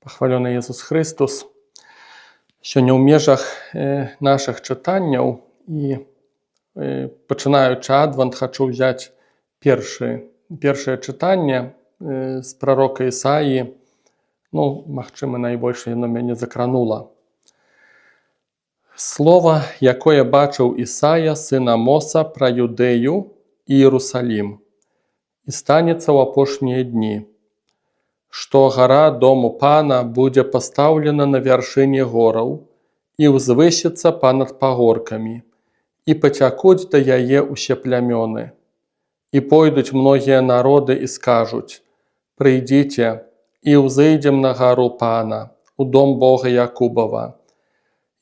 Пахвалёны Езус Христос. Сёння ў межах нашых чытанняў і пачынаючы адвент хачу ўзяць першае чытанне з прарока Ісаіі. Магчыма, найбольш яно мяне закранула. Слова, якое бачыў Ісая, сын Амоса, пра Юдэю і Іерусалім. І станецца ў апошнія дні, што гара дому Пана будзе пастаўлена на вяршыні гораў і ўзвысіцца панад пагоркамі, і пацякуць да яе ўсе плямёны. І пойдуць многія народы і скажуць: «Прыйдзіце і ўзыйдзем на гару Пана, у дом Бога Якубава,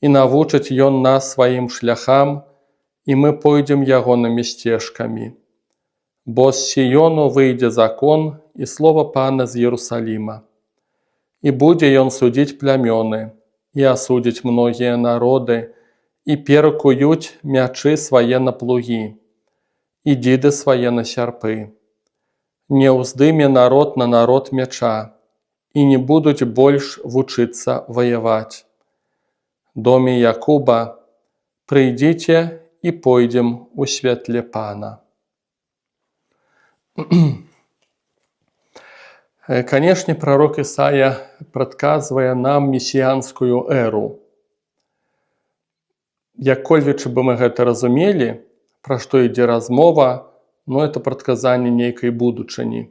і навучыць ён нас сваім шляхам, і мы пойдзем ягонымі сцежкамі. Бо з Сіёну выйдзе закон і слова Пана з Іерусаліма. І будзе ён судзіць плямёны, і асудзіць многія народы, і перакуюць мячы свае на плугі, і дзіды свае на сярпы. Не ўздыме народ на народ мяча, і не будуць больш вучыцца ваяваць. Доме Якуба, прыйдзіце і пойдзем у святле Пана». Канешне, пророк Ісая прадказвае нам месіянскую эру. Яккольвечы бы мы гэта разумелі, пра што ідзе размова, это прадказанне нейкай будучыні.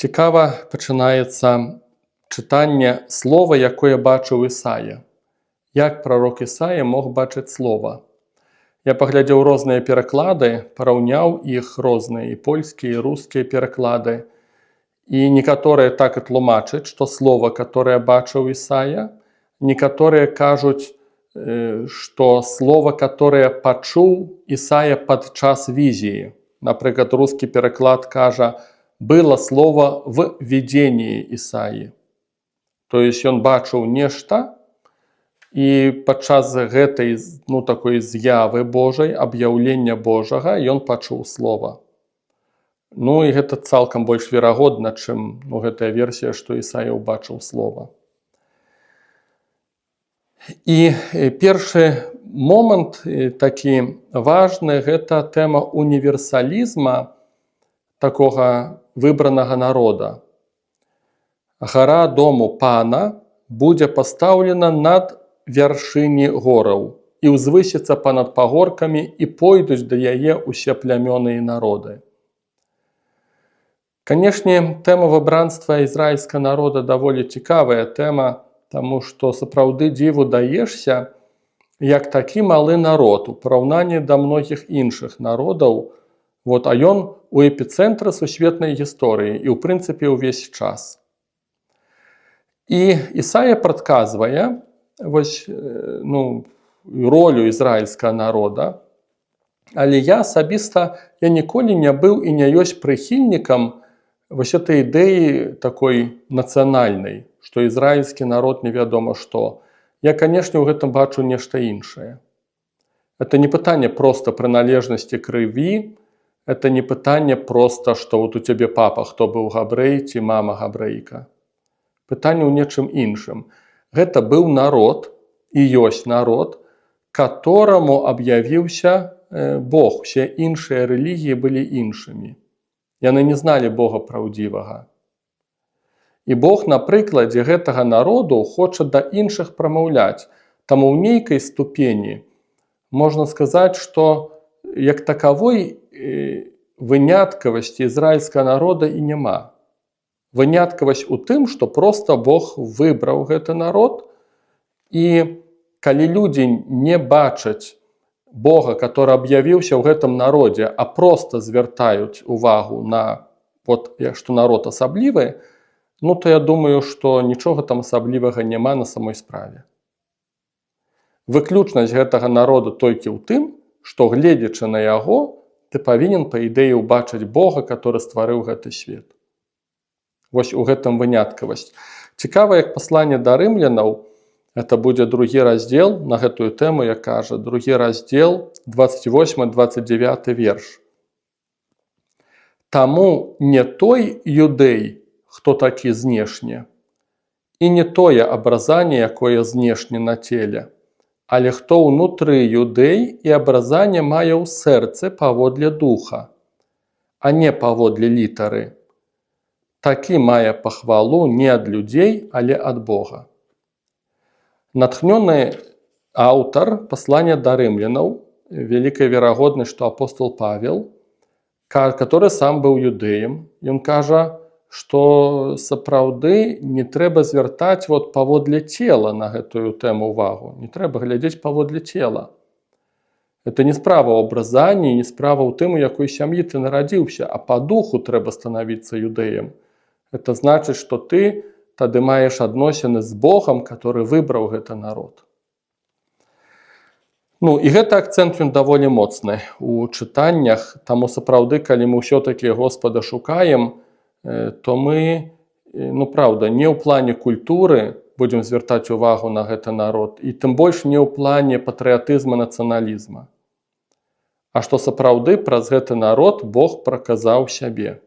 Цікава пачынаецца чытанне слова, якое бачыў Ісая. Як пророк Ісая мог бачыць слова? Я паглядзеў розныя пераклады, параўняў іх розныя, і польскія, і рускія пераклады. І некаторыя так і тлумачаць, што слова, которое бачыў Ісая, некаторыя кажуць, што слова, которое пачуў Ісая падчас візіі. Напрыклад, рускі пераклад кажа: «Было слово в видении Ісаі». То есть ён бачыў нешта, і падчас гэтай такой з'явы Божай, аб'яўлення Божага, ён пачуў слова. І гэта цалкам больш верагодна, чым гэтая версія, што Ісая ўбачыў слова. І першы момант такі важны — гэта тэма універсалізма такога выбранага народа. Гара дому Пана будзе пастаўлена над вяршыні гораў і ўзвысіцца панад пагоркамі, і пойдуць да яе ўсе плямёны і народы. Канешне, тэма выбранства ізраільскага народа даволі цікавая тэма, таму што сапраўды дзіву даешся, як такі малы народ у параўнанні да многіх іншых народаў, а ён у эпіцэнтры сусветнай гісторыі і ў прынцыпе ўвесь час. І Ісая прадказвае ролю ізраільскага народа, але я асабіста ніколі не быў і не ёсць прыхільнікам этой ідэі такой нацыянальнай, што ізраільскі народ невядома што. Я, канешне, у гэтым бачу нешта іншае. Это не пытанне проста прыналежнасці крыві, это не пытанне проста, што у цябе папа, хто быў габрэй, ці мама габрэйка. Пытанне ў нечым іншым. Гэта быў народ, і ёсць народ, которому аб'явіўся Бог. Усе іншыя рэлігіі былі іншымі. Яны не зналі Бога праўдзівага. І Бог на прыкладзе гэтага народу хоча да іншых прамаўляць. Таму ў нейкай ступені можна сказаць, што як такавой выняткавасці ізраільскага народа і няма. Выняткавасць у тым, што проста Бог выбраў гэты народ, і калі людзі не бачаць Бога, который аб'явіўся ў гэтым народзе, а проста звяртаюць увагу на што народ асаблівы, то я думаю, што нічога там асаблівага няма на самой справе. Выключнасць гэтага народу толькі ў тым, што, гледзячы на яго, ты павінен, па ідэі, убачыць Бога, который стварыў гэты свет. Вось у гэтым выняткавасць. Цікава, як пасланне да рымлянаў, это будзе другі раздзел на гэтую тэму, як кажа, другі раздзел, 28-29 верш. «Таму не той юдэй, хто такі знешне, І не тое абразанне, якое знешне на целе, але хто ўнутры юдэй і абразанне мае ў сэрцы паводле духа, а не паводле літары. Такі мае пахвалу не ад людзей, але ад Бога. Натхнёны аўтар паслання да рымлянаў, вялікая верагоднасць, што апостол Павел, который сам быў юдэем, ён кажа, што сапраўды не трэба звяртаць паводле цела на гэтую тэму ўвагу. Не трэба глядзець паводле цела. Это не справа ў абразанні, не справа ў тым, у якой сям'і ты нарадзіўся, а па духу трэба станавіцца юдэем. Это значыць, што ты тады маеш адносіны з Богам, который выбраў гэты народ. І гэты акцэнт ён даволі моцны у чытаннях, таму сапраўды, калі мы ўсё-такі Господа шукаем, то мы, правда, не ў плане культуры будзем звяртаць увагу на гэты народ, і тым больш не ў плане патрыятызма, нацыяналізма. А што сапраўды праз гэты народ Бог праказаў сябе.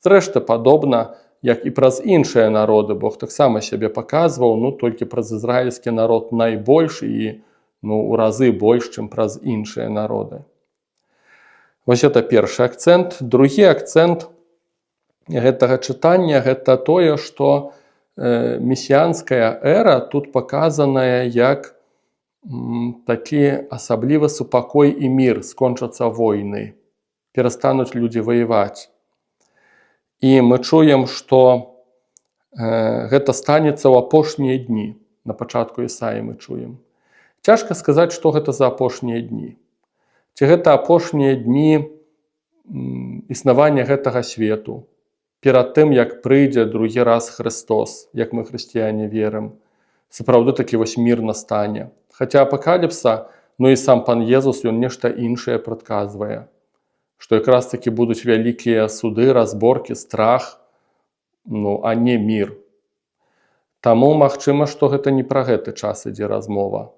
Зрэшты, падобна, як і праз іншыя народы, Бог таксама сябе паказваў, толькі праз ізраільскі народ найбольш і у разы больш, чым праз іншыя народы. Вось гэта першы акцэнт. Другі акцэнт гэтага чытання – гэта тое, што месіянская эра тут паказаная як такі асаблівы супакой і мір, скончацца войны, перастануць людзі ваяваць. І мы чуем, што гэта станецца ў апошнія дні. На пачатку Ісаі мы чуем. Цяжка сказаць, што гэта за апошнія дні. Ці гэта апошнія дні існавання гэтага свету, перад тым, як прыйдзе другі раз Христос, як мы хрысціяне верым, сапраўды такі мір настане. Хаця апакаліпса, і сам Пан Езус, ён нешта іншае прадказвае, што якраз такі будуць вялікія суды, разборкі, страх, а не мір. Таму магчыма, што гэта не пра гэты час ідзе размова.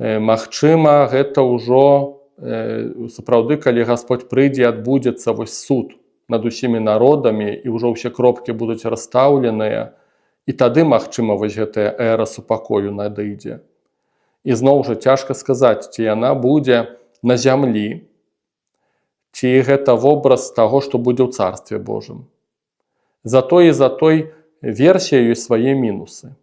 Магчыма, гэта ўжо сапраўды, калі Гасподь прыйдзе, адбудзецца суд над усімі народамі, і ўжо ўсе кропкі будуць расстаўленыя, і тады, магчыма, гэтая эра супакою надыдзе. І зноў жа цяжка сказаць, ці яна будзе на зямлі, ці гэта вобраз таго, што будзе ў Царстве Божым. За той версіяй ёсць свае мінусы.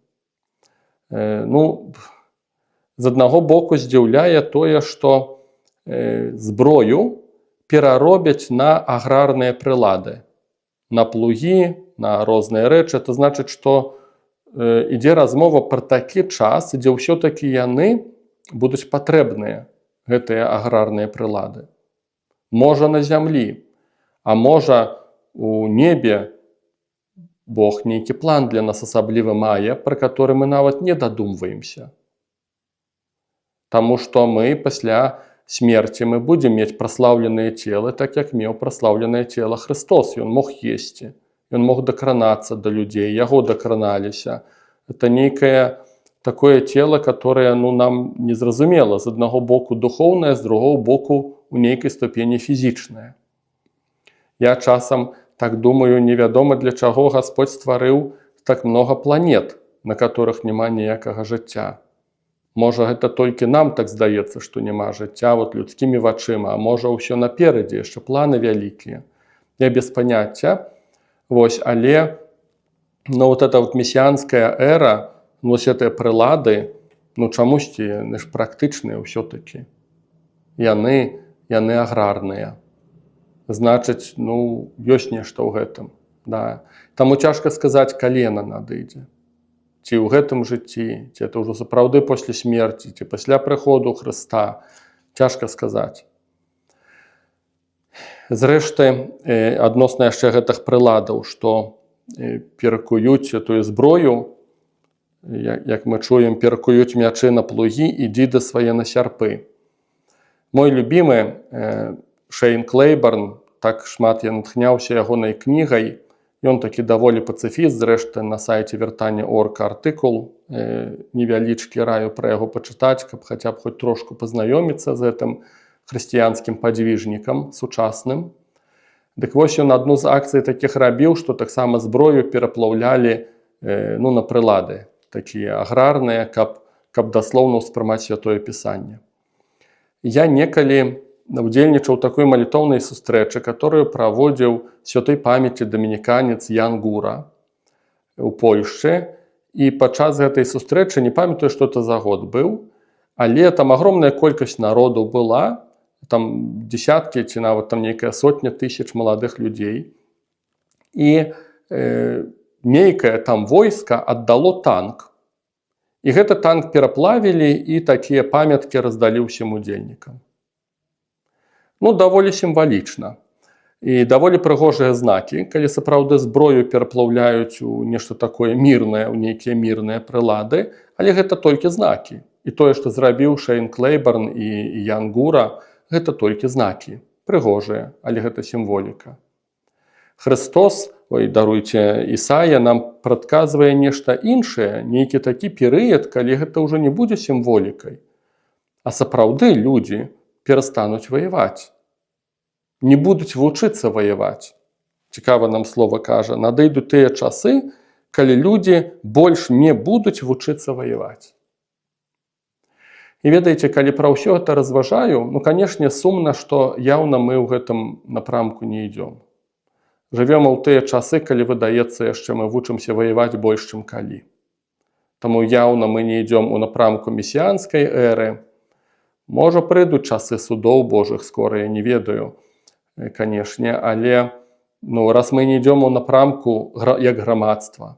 З аднаго боку здзіўляе тое, што зброю пераробяць на аграрныя прылады, на плугі, на розныя рэчы. Это значыць, што ідзе размова пра такі час, дзе ўсё-такі яны будуць патрэбныя, гэтыя аграрныя прылады. Можа на зямлі, а можа у небе Бог нейкі план для нас асаблівы мае, пра который мы нават не дадумваемся. Таму што мы пасля смерці мы будзем мець праслаўленыя целы, так як меў праслаўленае цела Христос. Ён мог есці, ён мог дакранацца да людзей, яго дакраналіся. Это нейкае такое цело, которое нам незразумела. З аднаго боку духоўнае, з другого боку у нейкай ступені фізічнае. Я часам так думаю, невядома для чаго Гасподь стварыў так много планет, на которых няма ніякага жыцця. Можа, гэта толькі нам так здаецца, што няма жыцця людскімі вачыма, а можа, ўсё наперадзе, яшчэ планы вялікія. Я без паняцця. Але эта месіянская эра, гэтыя прылады, чамусьці яны ж практычныя ўсё-такі. Яны аграрныя. Значыць, ёсць нешта ў гэтым. Таму цяжка сказаць, калі яна надыдзе. Ці ў гэтым жыцці, ці это ўжо сапраўды пасля смерці, ці пасля прыходу Хрыста. Цяжка сказаць. Зрэшты, адносна яшчэ гэтых прыладаў, што перакуюць тую зброю, як мы чуем, перакуюць мячы на плугі і дзіды свае на сярпы. Мой любімы Шэйн Клэйбарн, так шмат я натхняўся ягонай кнігай. Ён такі даволі пацыфіст, зрэшты, на сайце вяртання.орг артыкул невялічкі, раю пра яго пачытаць, каб хаця б хоць трошку пазнаёміцца з гэтым хрысціянскім падвіжнікам сучасным. Дык вось ён адну з акцый такіх рабіў, што таксама зброю пераплаўлялі ну, на прылады такія аграрныя, каб даслоўна ўспрымаць святое пісанне. Я некалі удзельнічаў у такой малітоўнай сустрэчы, которую праводзіў святой памяці дамініканец Ян Гура у Польшчы. І падчас гэтай сустрэчы, не памятаю, што это за год быў, але там агромная колькасць народу была, там десяткі ці нават там нейкая сотня тысяч маладых людзей. І нейкае там войска аддало танк. І гэты танк пераплавілі і такія памяткі раздалі ўсім удзельнікам. Ну, даволі сімвалічна. І даволі прыгожыя знакі, калі сапраўды зброю пераплаўляюць у нешта такое мірнае, у нейкія мірныя прылады, але гэта толькі знакі. І тое, што зрабіў Шэйн Клэйбарн і Ян Гура, гэта толькі знакі, прыгожыя, але гэта сімволіка. Христос, даруйце, Ісая нам прадказвае нешта іншае, нейкі такі перыяд, калі гэта ўжо не будзе сімволікай, а сапраўды людзі перастануць ваяваць. Не будуць вучыцца ваяваць. Цікава нам слова кажа, надыйдуць тыя часы, калі людзі больш не будуць вучыцца ваяваць. І ведаеце, калі пра ўсё гэта разважаю, ну, канешне, сумна, што яўна мы ў гэтым напрамку не ідём. Жывём у тыя часы, калі, выдаецца, яшчэ мы вучымся ваяваць больш, чым калі. Таму яўна мы не ідём у напрамку месіянскай эры. Можа, прыйдуць часы судоў Божых скора, я не ведаю, канешне, але раз мы не ідём у напрамку як грамадства,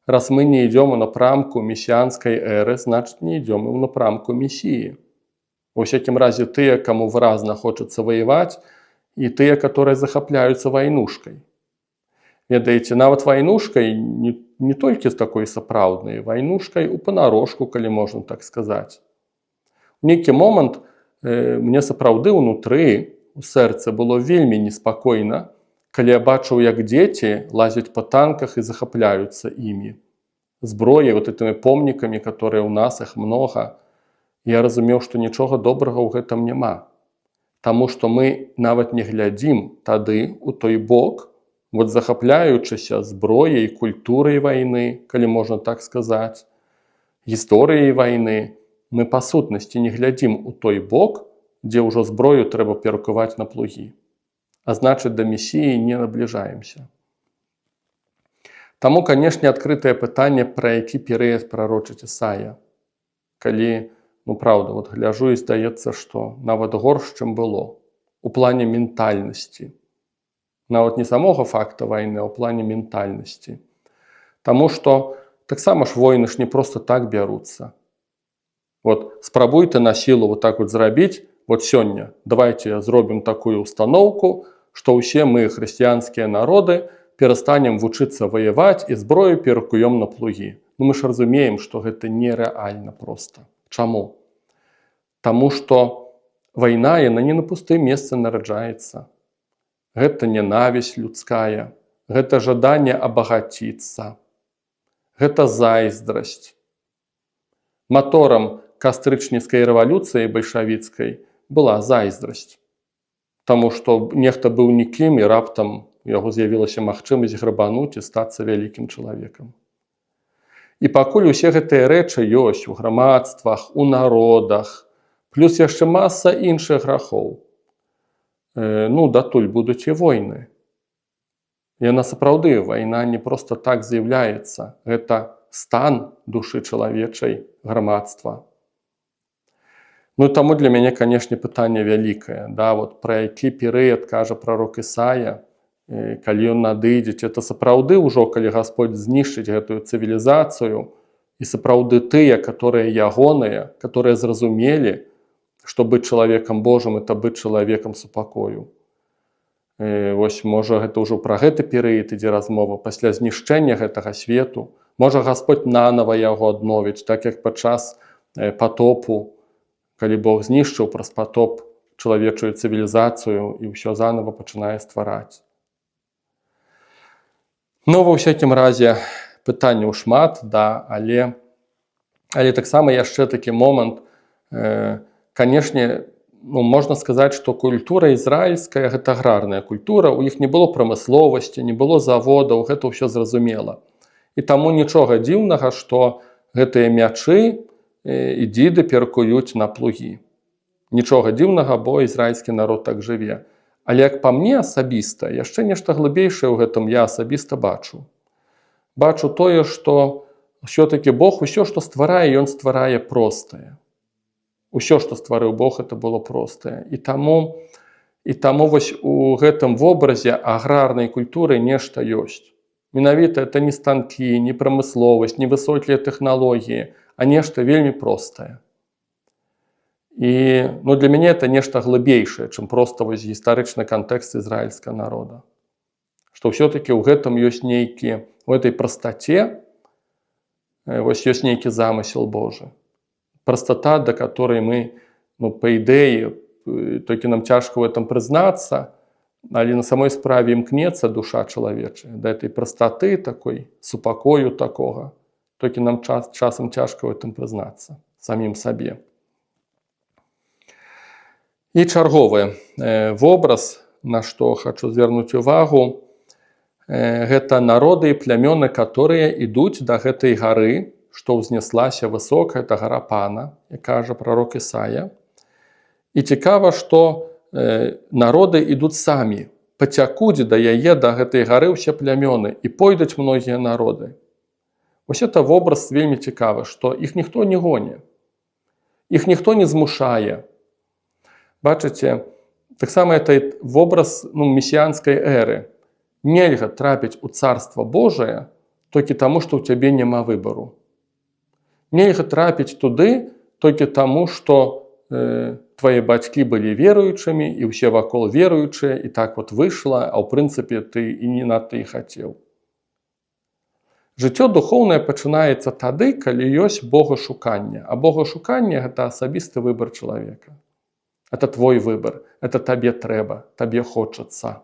раз мы не ідём у напрамку месіянскай эры, значыць, не ідём у напрамку месіі. У всякім разе тыя, каму выразна хочацца ваяваць, і тыя, которые захапляюцца вайнушкай. Ведаеце, нават вайнушкай не толькі з такой сапраўднай, вайнушкай у панарошку, калі можна так сказаць. У нейкі момант мне сапраўды ўнутры, у сэрцы было вельмі неспакойна, калі я бачыў, як дзеці лазяць па танках і захапляюцца імі. Зброяй, вот этими помнікамі, которые ў нас, іх многа. Я разумеў, што нічога добрага ў гэтым няма. Таму што мы нават не глядзім тады у той бок, вот захапляючыся зброяй, культурай вайны, калі можна так сказаць, гісторыяй вайны, мы па сутнасці не глядзім у той бок, дзе ўжо зброю трэба перакуваць на плугі. А значыць, да месіі не набліжаемся. Таму, канешне, адкрытае пытанне, пра які перыяд прарочыць Ісая. Калі, праўда, вот гляжу і здаецца, што нават горш, чым было. У плане ментальнасці. Нават не самога факта вайны, а ў плане ментальнасці. Таму што таксама ж войны ж не проста так бяруцца. Вот спрабуйте на сілу вот так вот зрабіць, вот сёння давайте зробім такую установку, што ўсе мы, хрысціянскія народы, перастанем вучыцца ваяваць і зброю перакуем на плугі. Мы ж разумеем, што гэта нерэальна проста. Чаму? Таму што вайна, яна не на пустым месцы нараджаецца. Гэта ненавісць людская, гэта жаданне абагаціцца, гэта зайздрасць. Маторам кастрычніцкай рэвалюцыі бальшавіцкай была зайздрасць. Таму што нехта быў нікім і раптам у яго з'явілася магчымасць грабануць і стацца вялікім чалавекам. І пакуль усе гэтыя рэчы ёсць у грамадствах, у народах, плюс яшчэ маса іншых грахоў, датуль будуць і войны. Яна сапраўды, вайна не проста так з'яўляецца. Гэта стан душы чалавечай, грамадства. Таму для мяне, канешне, пытанне вялікае. Пра які перыяд кажа прарок Ісая, калі ён надыдзе, это сапраўды ўжо, калі Гасподь знішчыць гэтую цывілізацыю, і сапраўды тыя, которые ягоныя, которые зразумелі, што быць чалавекам Божым, это быць чалавекам супакою. Вось, можа, гэта ўжо пра гэты перыяд ідзе размова, пасля знішчэння гэтага свету. Можа, Гасподь нанава яго адновіць, так як падчас патопу, калі Бог знішчыў праз патоп чалавечую цывілізацыю і ўсё заново пачынае ствараць. Ва ўсякім разе пытанняў шмат, але таксама яшчэ такі момант, канешне, можна сказаць, што культура ізраільская – гэта аграрная культура, у іх не было прамысловасці, не было заводаў, гэта ўсё зразумела. І таму нічога дзіўнага, што гэтыя мячы і дзіды перакуюць на плугі. Нічога дзіўнага, бо ізраільскі народ так жыве. Але як па мне асабіста, яшчэ нешта глыбейшае ў гэтым я асабіста бачу. Бачу тое, што ўсё-такі Бог усё, што стварае, ён стварае простае. Усё, што стварыў Бог, это было простае. І таму вось у гэтым вобразе аграрнай культуры нешта ёсць. Менавіта это не станкі, не прамысловасць, не высокія тэхналогіі, а нешта вельмі простае. І для мяне это нешта глыбейшае, чым проста вось гістарычны кантэкст ізраільскага народа. Што ўсё-такі ў гэтым ёсць нейкі, у этой прастаце вось ёсць нейкі замысел Божы. Прастата, да которой мы, па ідэі, толькі нам цяжка ў этом прызнацца, але на самой справе імкнецца душа чалавечая да этой прастаты такой, супакою такога, толькі нам часам цяжка ў этом прызнацца самім сабе. І чарговы вобраз, на што хачу звярнуць увагу, гэта народы і плямёны, которые ідуць да гэтай гары, што ўзнеслася высока, это гара Пана, як кажа прарок Ісая. І цікава, што народы ідуць самі, пацякуць да яе, да гэтай гары ўсе плямёны, і пойдуць многія народы. Вось это вобраз вельмі цікавы, што іх ніхто не гоне, іх ніхто не змушае. Бачыце, таксама это вобраз месіянскай эры. Нельга трапіць у Царства Божае толькі таму, што ў цябе няма выбару. Нельга трапіць туды толькі таму, што твае бацькі былі веруючымі, і ўсе вакол веруючыя, і так вот выйшла, а ў прынцыпе ты і не надта і хацеў. Жыццё духоўнае пачынаецца тады, калі ёсць богашуканне. А богашуканне – гэта асабісты выбар чалавека. Это твой выбар, это табе трэба, табе хочацца.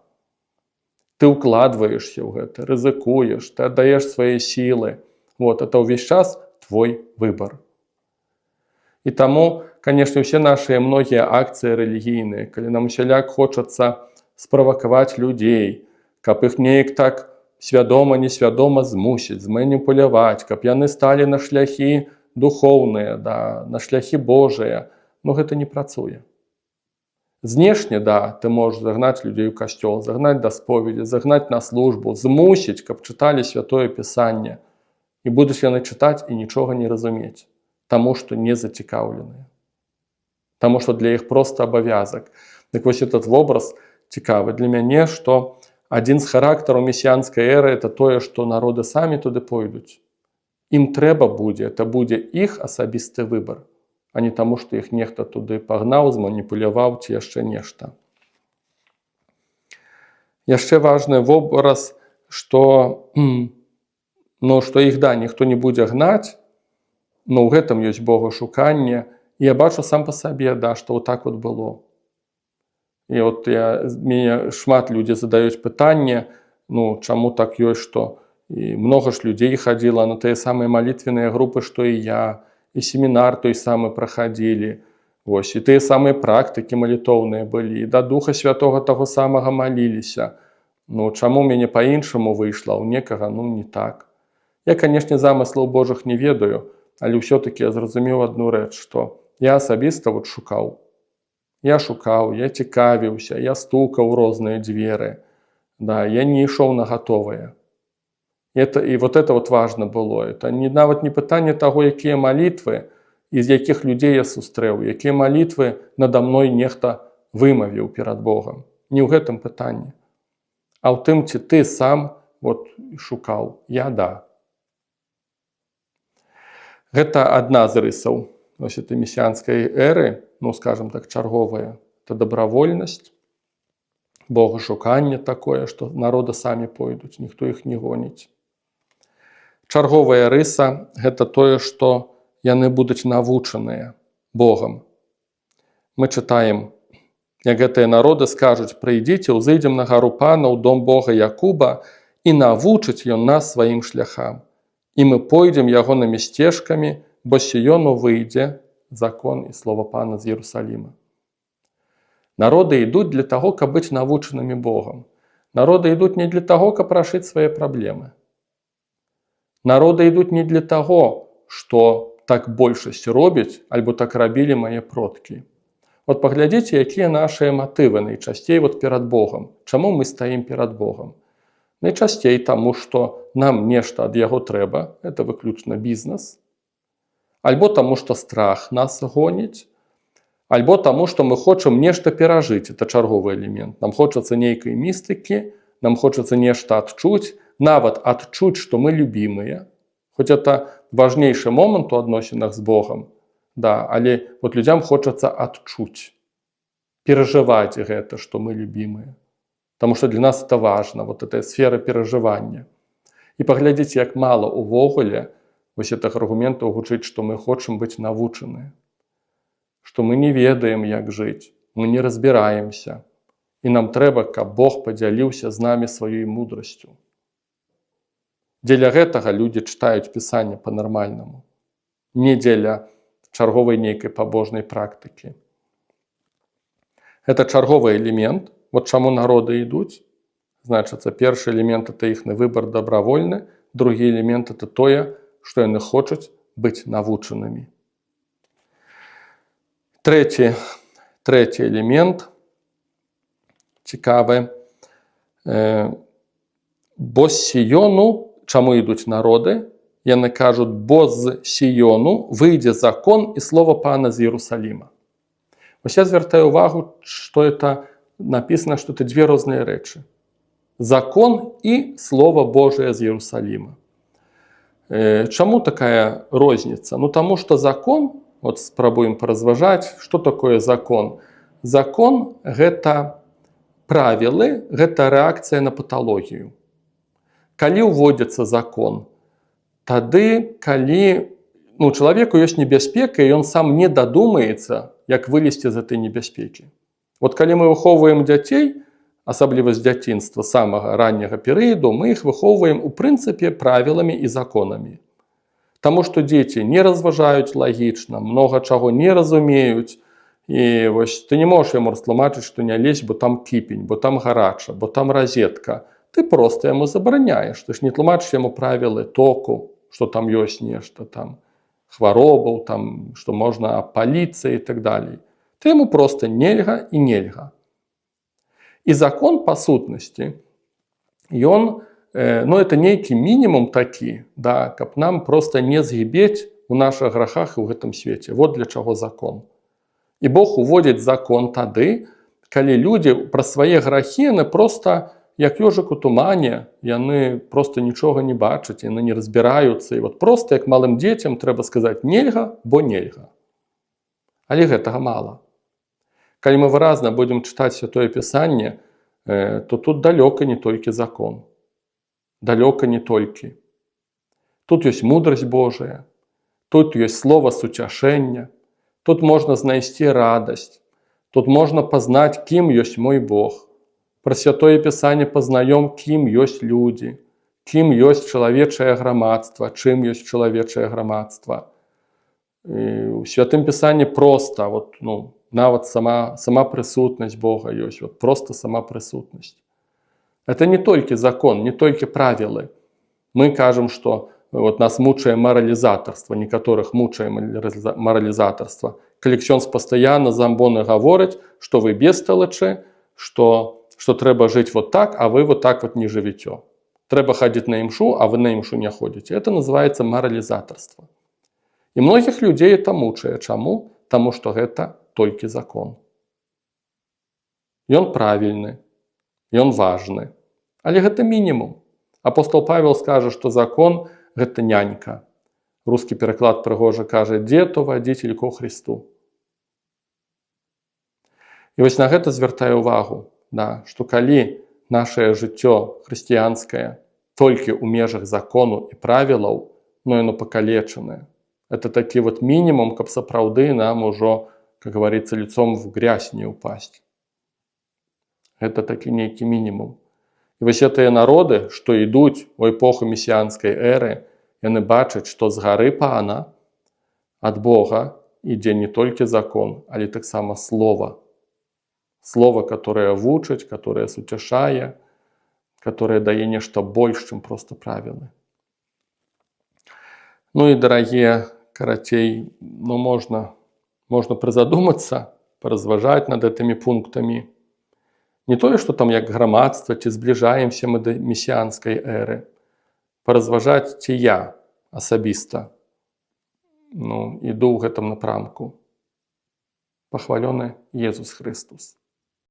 Ты ўкладваешся ў гэта, рызыкуеш, ты аддаеш свае сілы. Вот, это ўвесь час твой выбар. І таму, канешне, усе нашыя многія акцыі рэлігійныя, калі нам усяляк хочацца справакаваць людзей, каб іх неяк так свядома-несвядома змусіць, зманіпуляваць, каб яны сталі на шляхі духоўныя, на шляхі Божыя, гэта не працуе. Знешне, ты можаш загнаць людзей у касцёл, загнаць да споведзі, загнаць на службу, змусіць, каб чыталі святое пісанне. І будуць яны чытаць і нічога не разумець, таму што не зацікаўленыя. Таму што для іх проста абавязак. Так вось этот вобраз цікавы для мяне, што адзін з характараў месіянскай эры – это тое, што народы самі туды пойдуць. Ім трэба будзе, это будзе іх асабісты выбар, а не таму, што іх нехта туды пагнаў, зманіпуляваў ці яшчэ нешта. Яшчэ важны вобраз, што іх, ніхто не будзе гнаць, у гэтым ёсць богашуканне. І я бачу сам па сабе, што вот так вот было. І от мне шмат людзей задаюць пытанне, чаму так ёсць, што і многа ж людзей хадзіла на тыя самыя малітвенныя групы, што і я, і семінар той самы прахадзілі, і тыя самыя практыкі малітоўныя былі, і да Духа Святога таго самага маліліся. Чаму мяне па-іншаму выйшла, у некага, не так. Я, канешне, замыслаў Божых не ведаю, але ўсё-такі я зразумеў адну рэч, што я асабіста шукаў. Я шукаў, я цікавіўся, я стукаў у розныя дзверы. Я не ішоў на гатовае. І вот это важна было. Это нават не пытанне таго, якія малітвы, і з якіх людзей я сустрэў, якія малітвы нада мной нехта вымавіў перад Богам. Не ў гэтым пытанні. А ў тым, ці ты сам шукаў. Я да. Гэта адна з рысаў этой месіянскай эры, скажем так, чарговая. Это добравольнасць, богашуканне такое, што народы самі пойдуць, ніхто іх не гоніць. Чарговая рыса – гэта тое, што яны будуць навучаныя Богам. Мы чытаем, як гэтыя народы скажуць: «Прыйдзіце, узыдзем на гару Пана, ў дом Бога Якуба, і навучыць ён нас сваім шляхам. І мы пойдзем ягонымі сцежкамі, бо з Сіёну выйдзе закон і слова Пана з Єрусаліма». Народы ідуць для таго, каб быць навучанымі Богам. Народы ідуць не для таго, каб рашыць свае праблемы. Народы ідуць не для таго, што так большасць робіць, альбо так рабілі мае продкі. Вот паглядзіце, якія нашыя матывы найчасцей перад Богам. Чаму мы стаім перад Богам? Найчасцей таму, што нам нешта ад яго трэба, это выключна бізнес, альбо таму, што страх нас гоніць, альбо таму, што мы хочам нешта перажыць, это чарговы элемент. Нам хочацца нейкай містыкі, нам хочацца нешта адчуць, нават адчуць, што мы любімыя. Хоць это важнейшы момант у адносінах з Богам, да, але людзям хочацца адчуць, перажываць гэта, што мы любімыя. Таму што для нас это важна, эта сфера перажывання. І паглядзіце, як мала увогуле гэтых аргументаў гучыць, што мы хочам быць навучаныя, што мы не ведаем, як жыць, мы не разбіраемся, і нам трэба, каб Бог падзяліўся з намі сваёй мудрасцю. Дзеля гэтага людзі чытаюць Пісанне па-нармальнаму, не дзеля чарговай нейкай пабожнай практыкі. Гэта чарговы элемент, чаму народы ідуць. Значыцца, першы элемент – это іхны выбар дабравольны, другі элемент – это тое, што яны хочуць быць навучанымі. Трэці элемент цікавы. Бо з Сіёну, чаму ідуць народы? Яны кажуць, бо з Сіёну выйдзе закон і слова Пана з Єрусаліма. Ось я звяртаю увагу, што это написано, што это две розныя рэчы. Закон і Слово Божие з Єрусаліма. Чаму такая розніца? Таму што закон, спрабуем паразважаць, што такое закон? Закон – гэта правілы, гэта рэакцыя на паталогію. Калі ўводзіцца закон, тады, калі чалавеку ёсць небяспека, і ён сам не дадумаецца, як вылезці з этой небяспекі. Калі мы выхоўваем дзяцей, асабліва з дзяцінства, самага ранняга перыяду, мы іх выхоўваем у прынцыпе правіламі і законамі. Таму што дзеці не разважаюць лагічна, многа чаго не разумеюць, і ты не можаш яму растлумачыць, што не лезь, бо там кіпень, бо там гарача, бо там разетка. Ты проста яму забараняеш, ты ж не тлумачыш яму правілы току, што там ёсць нешта, там хваробаў, там, што можна апаліцца і так далей. Ты яму проста нельга і нельга. І закон, па сутнасці, ён, это нейкі мінімум такі, да, каб нам проста не згібець у нашых грахах і ў гэтым свеце. Вот для чаго закон. І Бог уводзіць закон тады, калі людзі пра свае грахі, яны проста, як ёжык у тумане, яны проста нічога не бачаць, яны не разбіраюцца. І проста, як малым дзецям, трэба сказаць нельга, бо нельга. Але гэтага мала. Калі мы выразна будзем чытаць Святое Пісанне, то тут далёка не толькі закон. Далёка не толькі. Тут ёсць мудрасць Божая, тут ёсць слова суцяшэння, тут можна знайсці радасць, тут можна пазнаць, кім ёсць мой Бог. Пра Святое Пісанне пазнаём, кім ёсць людзі, кім ёсць чалавечае грамадства, чым ёсць чалавечае грамадства. У Святым Пісанні проста, нават сама прысутнасць Бога ёсць, проста сама прысутнасць. Это не толькі закон, не толькі правілы. Мы кажам, што нас мучае маралізатарства, некаторых мучае маралізатарства. Калі ксёндз пастаянна замбоны гаворыць, што вы бесталачы, што трэба жыць так, а вы так не жывіце. Трэба хадзіць на імшу, а вы на імшу не ходзіце. Это называецца маралізатарства. І многіх людзей это мучае. Чаму? Таму што гэта толькі закон. Ён правільны, ён важны. Але гэта мінімум. Апостол Павел скажа, што закон – гэта нянька. Рускі пераклад прыгожа кажа «Дзету вадзіцель ко Христу». І на гэта звяртаю увагу, што калі нашае жыццё хрысціянскае толькі ў межах закону і правілаў, яно пакалечанае. Это такі мінімум, каб сапраўды нам ужо, как говорится, лицом в грязь не упасть. Это такі нейкі мінімум. І гэтыя народы, што ідуць у эпоху месіянскай эры, яны бачаць, што з гары Пана ад Бога ідзе не толькі закон, але таксама слова. Слово, которое вучыць, которое суцяшае, которое дае нешта больш, чым проста правілы. Ну і, дарагія, карацей, можна прызадумацца, паразважаць над гэтымі пунктамі. Не тое, што там як грамадства, ці збліжаемся мы да месіянскай эры, паразважаць, ці я асабіста іду ў гэтым напрамку. Пахвалёны Езус Хрыстус.